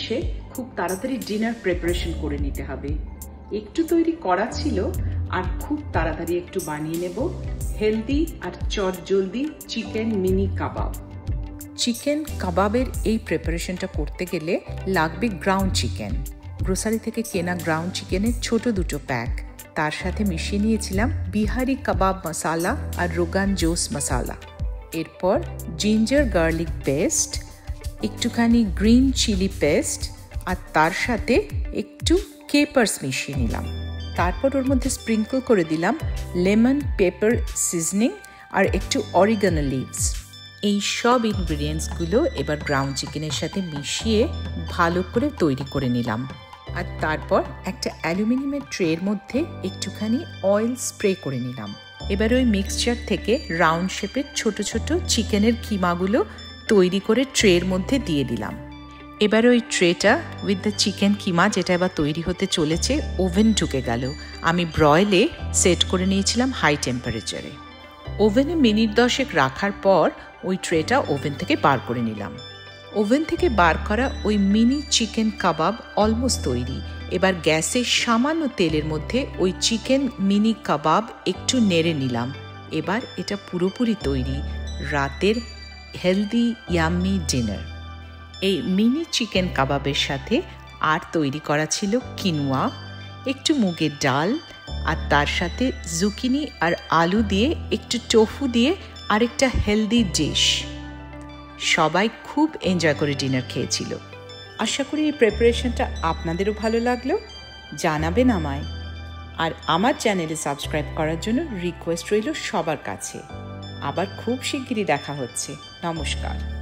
এসে খুব তাড়াতাড়ি ডিনার প্রিপারেশন করে নিতে হবে। একটু তৈরি করা ছিল আর খুব তাড়াতাড়ি একটু বানিয়ে নেব হেলদি আর চটজলদি চিকেন মিনি কাবাব। চিকেন কাবাবের এই প্রিপারেশনটা করতে গেলে লাগবে গ্রাউন্ড চিকেন। গ্রোসারি থেকে কেনা গ্রাউন্ড চিকেনের ছোট দুটো প্যাক, তার সাথে মিশিয়ে নিয়েছিলাম বিহারি কাবাব মশালা আর রোগান জোস মশালা। এরপর জিঞ্জার গার্লিক পেস্ট, একটুখানি গ্রিন চিলি পেস্ট আর তার সাথে একটু কেপার্স মিশিয়ে নিলাম। তারপর ওর মধ্যে স্প্রিঙ্কল করে দিলাম লেমন পেপার সিজনিং আর একটু অরিগানো লিভস। এই সব ইনগ্রিডিয়েন্টসগুলো এবার গ্রাউন্ড চিকেনের সাথে মিশিয়ে ভালো করে তৈরি করে নিলাম। আর তারপর একটা অ্যালুমিনিয়ামের ট্রের মধ্যে একটুখানি অয়েল স্প্রে করে নিলাম। এবার ওই মিক্সচার থেকে রাউন্ড শেপের ছোট ছোট চিকেনের কিমাগুলো তৈরি করে ট্রের মধ্যে দিয়ে দিলাম। এবার ওই ট্রেটা উইথ দ্য চিকেন কিমা, যেটা এবার তৈরি হতে চলেছে, ওভেন ঢুকে গেল। আমি ব্রয়েলে সেট করে নিয়েছিলাম হাই টেম্পারেচারে। ওভেনে মিনিট 10 রাখার পর ওই ট্রেটা ওভেন থেকে বার করে নিলাম। ওভেন থেকে বার করা ওই মিনি চিকেন কাবাব অলমোস্ট তৈরি। এবার গ্যাসে সামান্য তেলের মধ্যে ওই চিকেন মিনি কাবাব একটু নেড়ে নিলাম। এবার এটা পুরোপুরি তৈরি রাতের হেলদি ইয়াম্মি ডিনার। এই মিনি চিকেন কাবাবের সাথে আর তৈরি করা ছিল কিনোয়া, একটু মুগের ডাল আর তার সাথে জুকিনি আর আলু দিয়ে একটু টোফু দিয়ে আরেকটা হেলদি ডিশ। সবাই খুব এনজয় করে ডিনার খেয়েছিল। আশা করি এই প্রিপারেশনটা আপনাদেরও ভালো লাগলো। জানাবেন আমায়। আর আমার চ্যানেলে সাবস্ক্রাইব করার জন্য রিকোয়েস্ট রইল সবার কাছে। আবার খুব শিগগিরই দেখা হচ্ছে। নমস্কার।